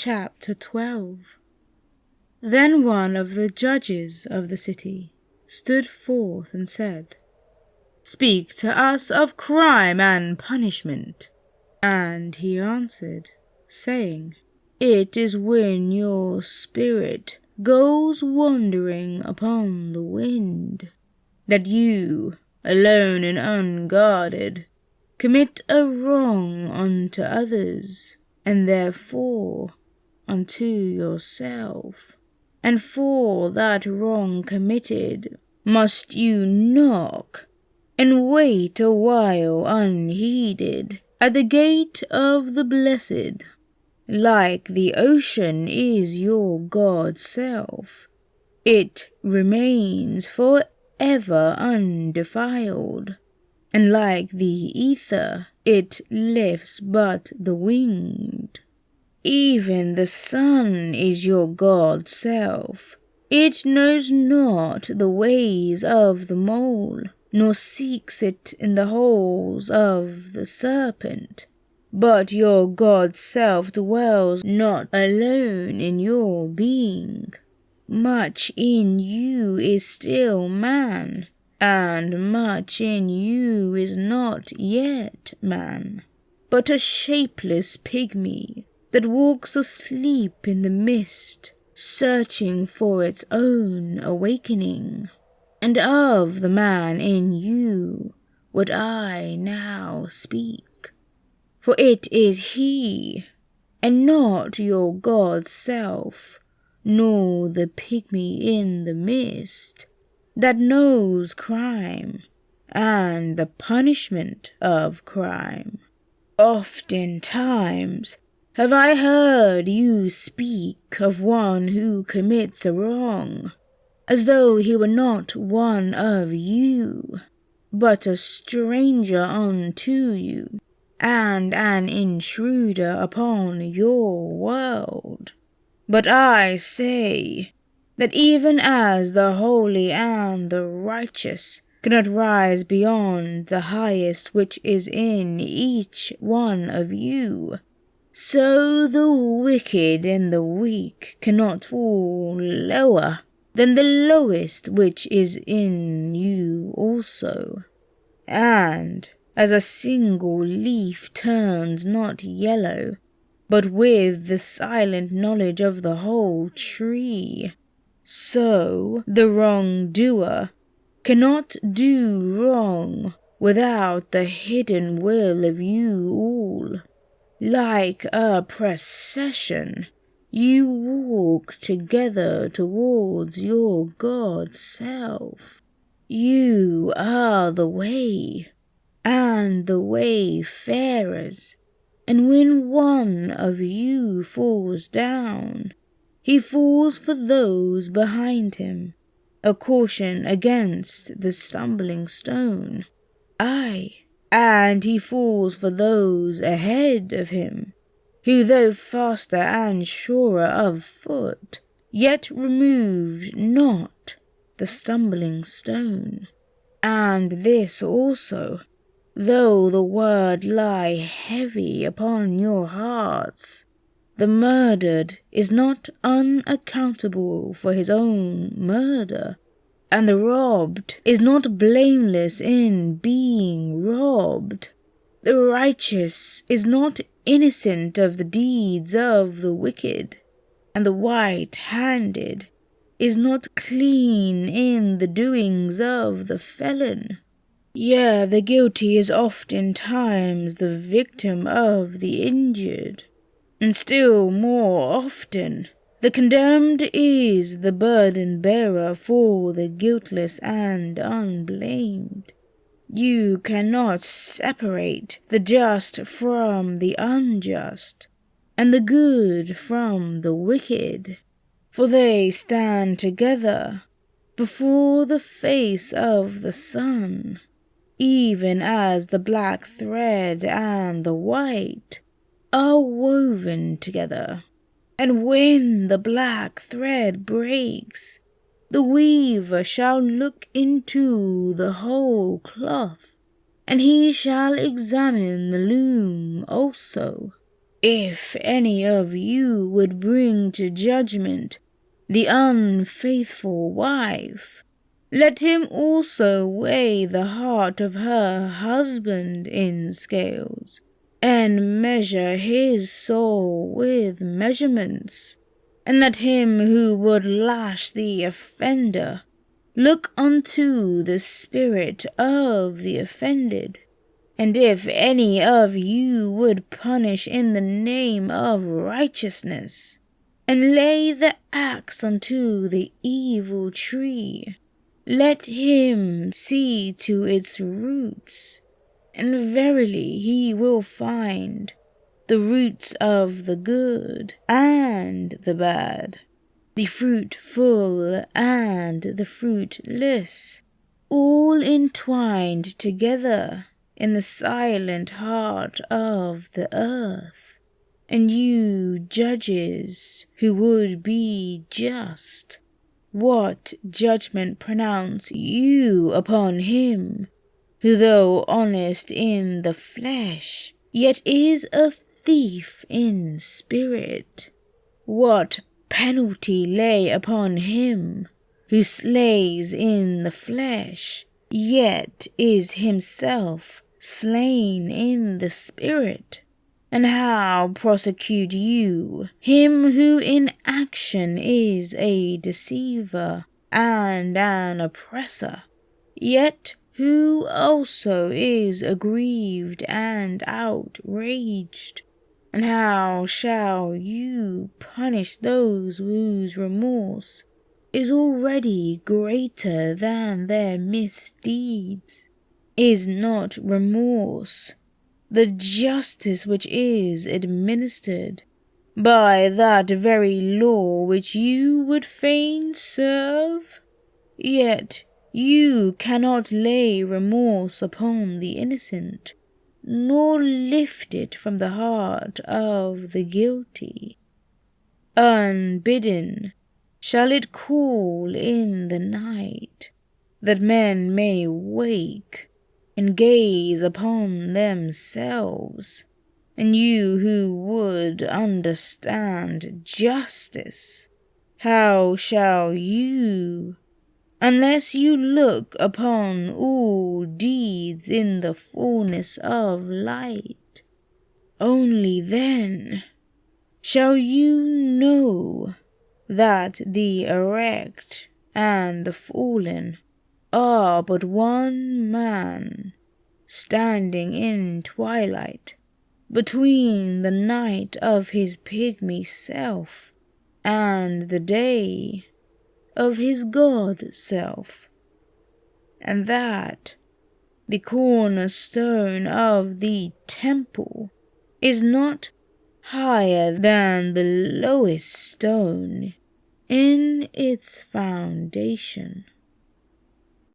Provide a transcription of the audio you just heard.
Chapter 12. Then one of the judges of the city stood forth and said, "Speak to us of crime and punishment." And he answered, saying, "It is when your spirit goes wandering upon the wind, that you, alone and unguarded, commit a wrong unto others, and therefore unto yourself. And for that wrong committed must you knock, and wait a while unheeded at the gate of the blessed. Like the ocean is your God's self, it remains forever undefiled, and like the ether it lifts but the winged. Even the sun is your God's self, it knows not the ways of the mole, nor seeks it in the holes of the serpent. But your God's self dwells not alone in your being. Much in you is still man, and much in you is not yet man, but a shapeless pygmy that walks asleep in the mist, searching for its own awakening. And of the man in you would I now speak. For it is he, and not your God's self, nor the pygmy in the mist, that knows crime, and the punishment of crime. Oftentimes have I heard you speak of one who commits a wrong, as though he were not one of you, but a stranger unto you, and an intruder upon your world. But I say that even as the holy and the righteous cannot rise beyond the highest which is in each one of you, so the wicked and the weak cannot fall lower than the lowest which is in you also. And as a single leaf turns not yellow, but with the silent knowledge of the whole tree, so the wrongdoer cannot do wrong without the hidden will of you all. Like a procession, you walk together towards your God's self. You are the way, and the wayfarers, and when one of you falls down, he falls for those behind him, a caution against the stumbling stone. Aye, and he falls for those ahead of him, who though faster and surer of foot, yet removed not the stumbling stone. And this also, though the word lie heavy upon your hearts, the murdered is not unaccountable for his own murder, and the robbed is not blameless in being robbed. The righteous is not innocent of the deeds of the wicked, and the white-handed is not clean in the doings of the felon. Yea, the guilty is oftentimes the victim of the injured, and still more often the condemned is the burden-bearer for the guiltless and unblamed. You cannot separate the just from the unjust, and the good from the wicked, for they stand together before the face of the sun, even as the black thread and the white are woven together. And when the black thread breaks, the weaver shall look into the whole cloth, and he shall examine the loom also. If any of you would bring to judgment the unfaithful wife, let him also weigh the heart of her husband in scales, and measure his soul with measurements. And let him who would lash the offender look unto the spirit of the offended. And if any of you would punish in the name of righteousness, and lay the axe unto the evil tree, let him see to its roots, and verily he will find the roots of the good and the bad, the fruitful and the fruitless, all entwined together in the silent heart of the earth. And you judges who would be just, what judgment pronounce you upon him who, though honest in the flesh, yet is a thief in spirit? What penalty lay upon him who slays in the flesh, yet is himself slain in the spirit? And how prosecute you him who in action is a deceiver and an oppressor, yet who also is aggrieved and outraged? And how shall you punish those whose remorse is already greater than their misdeeds? Is not remorse the justice which is administered by that very law which you would fain serve? Yet you cannot lay remorse upon the innocent, nor lift it from the heart of the guilty. Unbidden shall it call in the night, that men may wake and gaze upon themselves. And you who would understand justice, how shall you, unless you look upon all deeds in the fullness of light? Only then shall you know that the erect and the fallen are but one man, standing in twilight between the night of his pygmy self and the day of his God self, and that the cornerstone of the temple is not higher than the lowest stone in its foundation.